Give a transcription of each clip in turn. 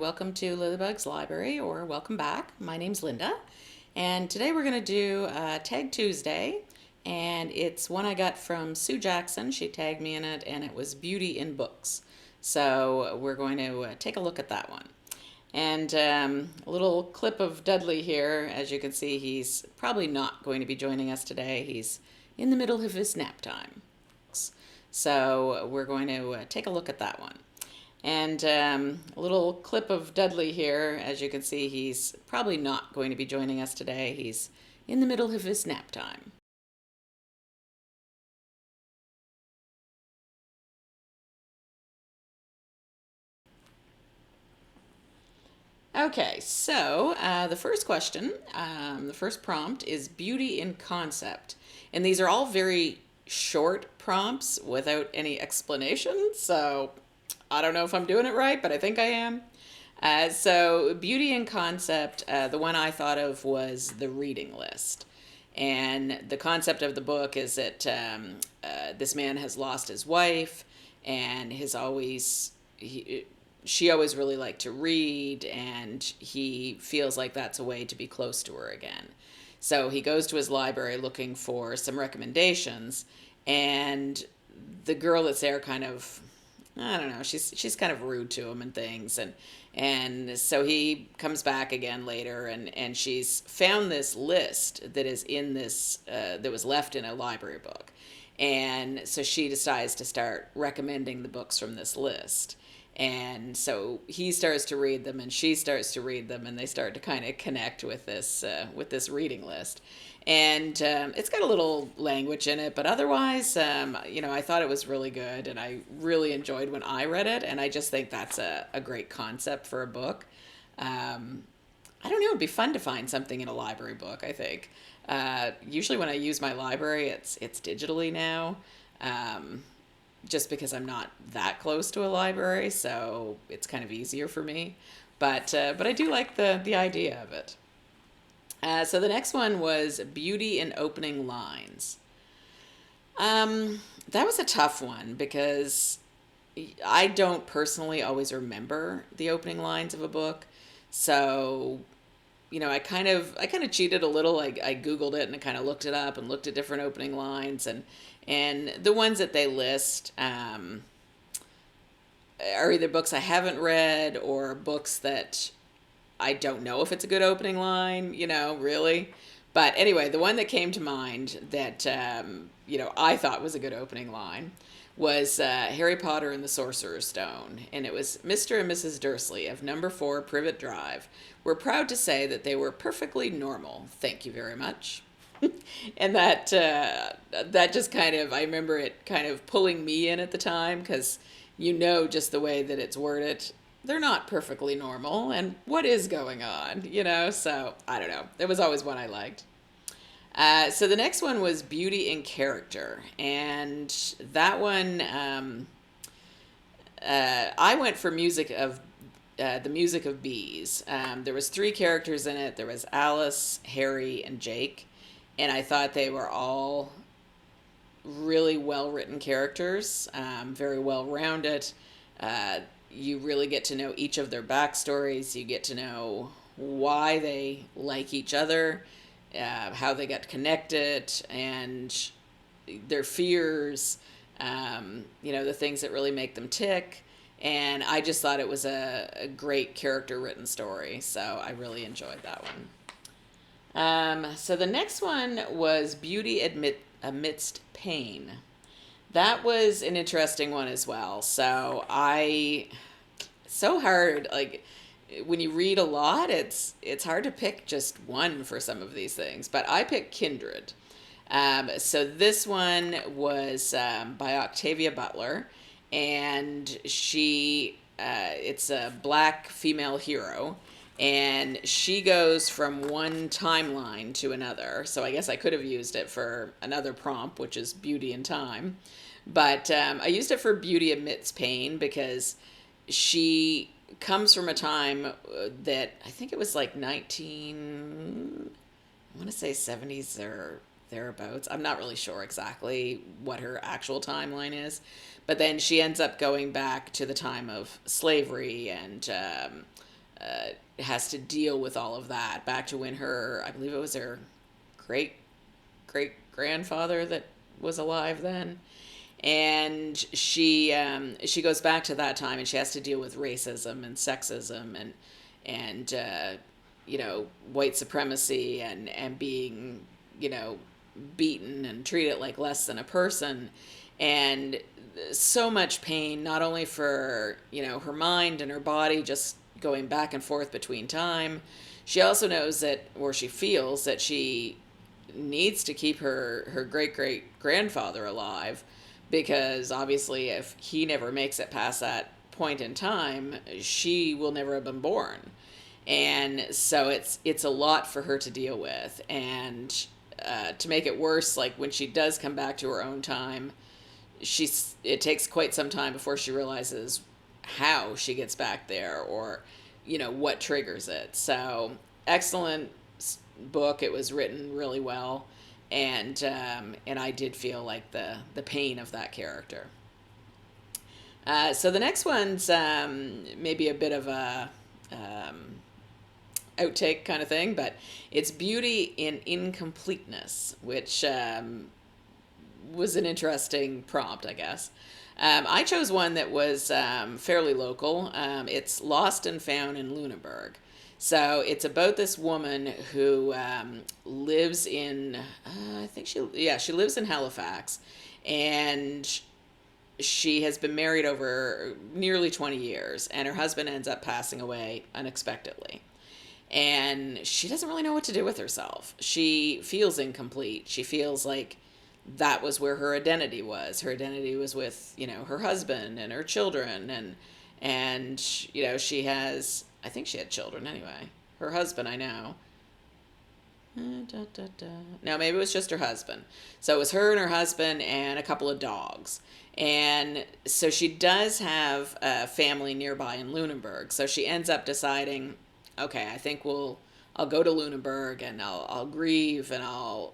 welcome to Lilybugs Library, or welcome back. My name's Linda, and today we're going to do Tag Tuesday, and it's one I got from Sue Jackson. She tagged me in it, and it was Beauty in Books. So we're going to take a look at that one. And a little clip of Dudley here. As you can see, he's probably not going to be joining us today. He's in the middle of his nap time. So we're going to take a look at that one. And a little clip of Dudley here. As you can see, he's probably not going to be joining us today. He's in the middle of his nap time. Okay, so the first question, the first prompt is beauty in concept. And these are all very short prompts without any explanation. So I don't know if I'm doing it right, but I think I am. So beauty in concept, the one I thought of was the reading list. And the concept of the book is that this man has lost his wife and she always really liked to read, and he feels like that's a way to be close to her again. So he goes to his library looking for some recommendations, and the girl that's there kind of, I don't know, she's kind of rude to him and things, and so he comes back again later, and she's found this list that is in this that was left in a library book, and so she decides to start recommending the books from this list. And so he starts to read them, and she starts to read them, and they start to kind of connect with this reading list. And it's got a little language in it, but otherwise, I thought it was really good, and I really enjoyed when I read it, and I just think that's a great concept for a book. I don't know, it'd be fun to find something in a library book, I think. Usually when I use my library, it's digitally now. Just because I'm not that close to a library, so it's kind of easier for me. But I do like the idea of it. So the next one was beauty in opening lines. That was a tough one because I don't personally always remember the opening lines of a book. So, I kind of cheated a little. I Googled it and I kind of looked it up and looked at different opening lines, and the ones that they list are either books I haven't read or books that I don't know if it's a good opening line, really. But anyway, the one that came to mind that, I thought was a good opening line was Harry Potter and the Sorcerer's Stone. And it was Mr. and Mrs. Dursley of number 4 Privet Drive. We're proud to say that they were perfectly normal. Thank you very much. And that just kind of, I remember it kind of pulling me in at the time because just the way that it's worded, they're not perfectly normal, and what is going on, so I don't know. It was always one I liked. So the next one was beauty in character, and that one, I went for the music of bees. There was 3 characters in it. There was Alice, Harry, and Jake, and I thought they were all really well-written characters, very well-rounded. You really get to know each of their backstories. You get to know why they like each other, how they got connected, and their fears, the things that really make them tick. And I just thought it was a great character-written story, so I really enjoyed that one. So the next one was Beauty Amidst Pain. That was an interesting one as well. So so hard, like when you read a lot, it's hard to pick just one for some of these things, but I picked Kindred. So this one was by Octavia Butler, and it's a black female hero, and she goes from one timeline to another. So I guess I could have used it for another prompt, which is beauty in time. But I used it for beauty amidst pain because she comes from a time that I think it was like I want to say 70s or thereabouts. I'm not really sure exactly what her actual timeline is. But then she ends up going back to the time of slavery and has to deal with all of that back to when I believe it was her great great grandfather that was alive then. And she goes back to that time, and she has to deal with racism and sexism and white supremacy and being beaten and treated like less than a person, and so much pain, not only for her mind and her body just going back and forth between time. She also knows that, or she feels that she needs to keep her great great grandfather alive, because obviously if he never makes it past that point in time, she will never have been born. And so it's a lot for her to deal with. And to make it worse, like when she does come back to her own time, it takes quite some time before she realizes how she gets back there, or what triggers it. So excellent book. It was written really well, and I did feel like the pain of that character. So the next one's maybe a bit of a outtake kind of thing, but it's Beauty in Incompleteness, which was an interesting prompt, I guess. I chose one that was fairly local. It's Lost and Found in Lunenburg. So it's about this woman who lives in, she lives in Halifax, and she has been married over nearly 20 years, and her husband ends up passing away unexpectedly. And she doesn't really know what to do with herself. She feels incomplete. She feels like that was where her identity was. Her identity was with, her husband and her children, and she has, I think she had children anyway. Her husband, I know. No, maybe it was just her husband. So it was her and her husband and a couple of dogs. And so she does have a family nearby in Lunenburg. So she ends up deciding, okay, I think I'll go to Lunenburg, and I'll grieve, and I'll,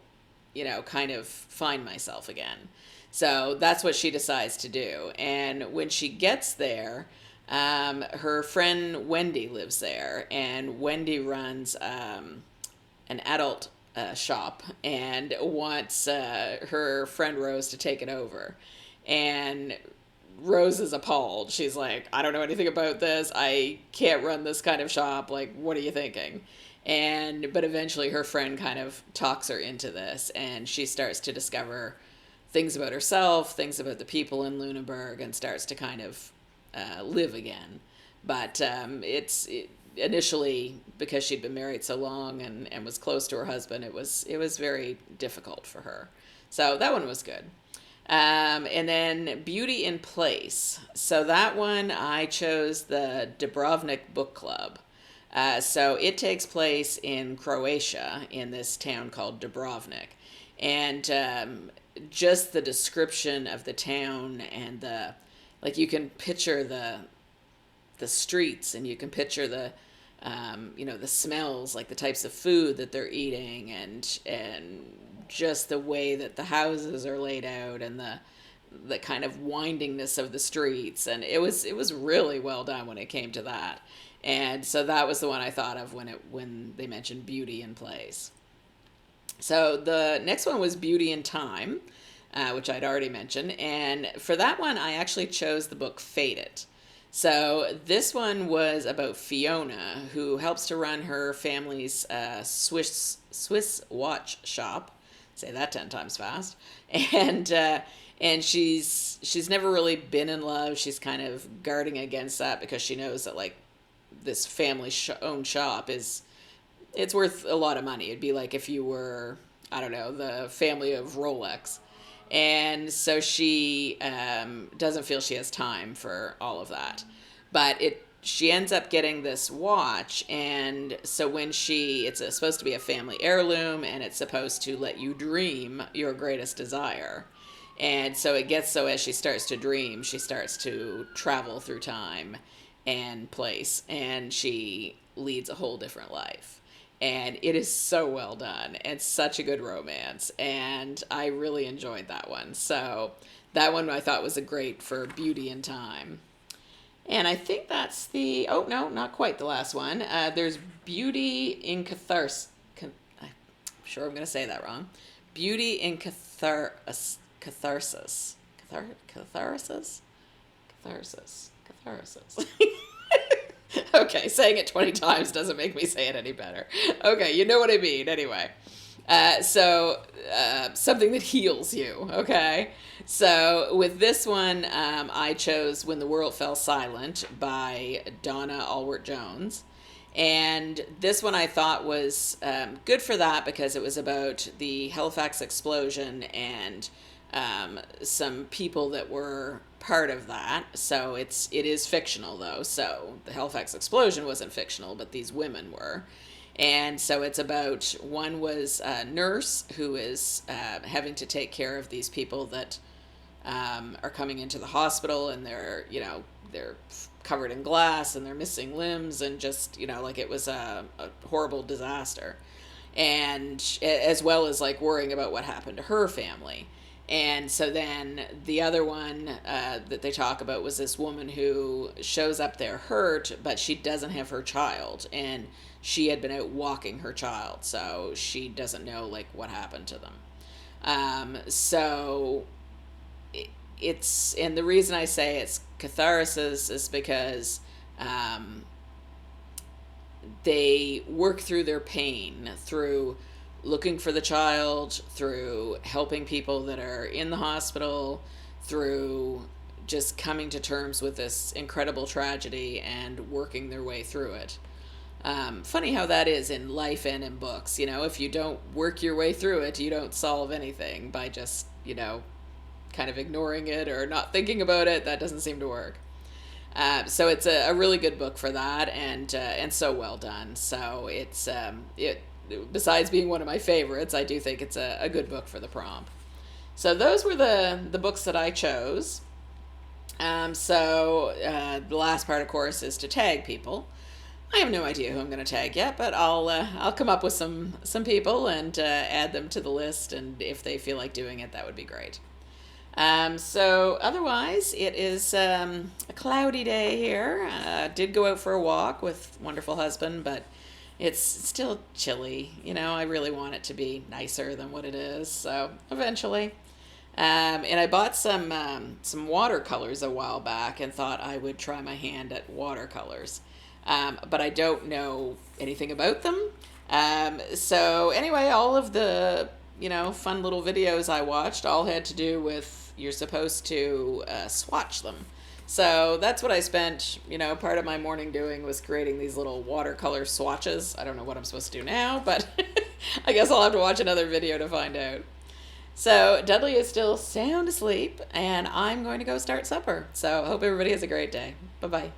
kind of find myself again. So that's what she decides to do. And when she gets there, her friend Wendy lives there, and Wendy runs an adult shop and wants her friend Rose to take it over. And Rose is appalled. She's like, I don't know anything about this. I can't run this kind of shop. Like, what are you thinking? But eventually her friend kind of talks her into this, and she starts to discover things about herself, things about the people in Lunenburg, and starts to kind of live again. But initially, because she'd been married so long and was close to her husband, it was very difficult for her. So that one was good. And then Beauty in Place. So that one, I chose the Dubrovnik Book Club. So it takes place in Croatia, in this town called Dubrovnik. And just the description of the town, and you can picture the streets, and you can picture the smells, like the types of food that they're eating, and just the way that the houses are laid out, and the kind of windingness of the streets. And it was really well done when it came to that. And so that was the one I thought of when they mentioned Beauty in Place. So the next one was Beauty in Time, which I'd already mentioned. And for that one, I actually chose the book Faded. So this one was about Fiona, who helps to run her family's Swiss watch shop. Say that 10 times fast. And she's never really been in love. She's kind of guarding against that, because she knows that, like, this family owned shop it's worth a lot of money. It'd be like if you were, I don't know, the family of Rolex. And so she doesn't feel she has time for all of that. But she ends up getting this watch, and so when it's supposed to be a family heirloom, and it's supposed to let you dream your greatest desire. And so it gets so as she starts to dream, she starts to travel through time and place, and she leads a whole different life. And it is so well done, and such a good romance, and I really enjoyed that one. So that one I thought was a great for Beauty in Time. And I think that's the, oh no, not quite the last one. There's Beauty in I'm sure I'm going to say that wrong. Beauty in Catharsis. Catharsis? Catharsis. Okay, saying it 20 times doesn't make me say it any better. Okay, you know what I mean. Anyway. Something that heals you, okay? So with this one, I chose When the World Fell Silent by Donna Alwert-Jones. And this one I thought was good for that because it was about the Halifax explosion and some people that were part of that. So it is fictional though. So the Halifax explosion wasn't fictional, but these women were. And so it's about, one was a nurse who is having to take care of these people that are coming into the hospital, and they're covered in glass and they're missing limbs, and just, like it was a horrible disaster. And as well as like worrying about what happened to her family. And so then the other one that they talk about was this woman who shows up there hurt, but she doesn't have her child. And she had been out walking her child, so she doesn't know like what happened to them. So it's, and the reason I say it's catharsis is because they work through their pain through looking for the child, through helping people that are in the hospital, through just coming to terms with this incredible tragedy and working their way through it. Funny how that is in life and in books. If you don't work your way through it, you don't solve anything by just, kind of ignoring it or not thinking about it. That doesn't seem to work. So it's a really good book for that, and so well done. So it's besides being one of my favorites, I do think it's a good book for the prom. So those were the books that I chose. The last part, of course, is to tag people. I have no idea who I'm going to tag yet, but I'll come up with some people and add them to the list, and if they feel like doing it, that would be great. So otherwise, it is a cloudy day here. Did go out for a walk with wonderful husband, but it's still chilly. I really want it to be nicer than what it is, so eventually. And I bought some watercolors a while back and thought I would try my hand at watercolors. But I don't know anything about them. So anyway, all of the, fun little videos I watched all had to do with you're supposed to swatch them. So that's what I spent, part of my morning doing, was creating these little watercolor swatches. I don't know what I'm supposed to do now, but I guess I'll have to watch another video to find out. So Dudley is still sound asleep, and I'm going to go start supper. So I hope everybody has a great day. Bye-bye.